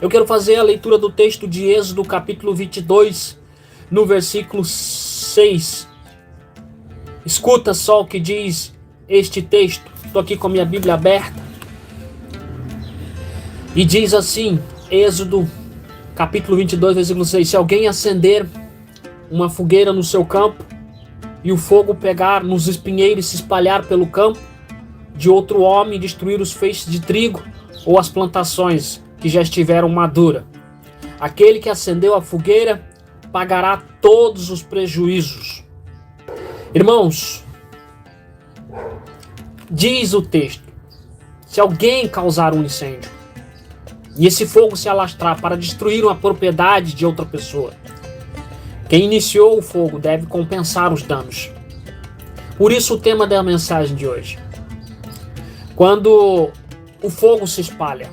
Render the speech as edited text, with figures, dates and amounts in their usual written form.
Eu quero fazer a leitura do texto de Êxodo, capítulo 22, no versículo 6. Escuta só o que diz este texto. Estou aqui com a minha Bíblia aberta. E diz assim, Êxodo, capítulo 22, versículo 6. Se alguém acender uma fogueira no seu campo, e o fogo pegar nos espinheiros e se espalhar pelo campo de outro homem, destruir os feixes de trigo ou as plantações que já estiveram maduras, aquele que acendeu a fogueira pagará todos os prejuízos. Irmãos, diz o texto, se alguém causar um incêndio e esse fogo se alastrar para destruir uma propriedade de outra pessoa, quem iniciou o fogo deve compensar os danos. Por isso o tema da mensagem de hoje. Quando o fogo se espalha,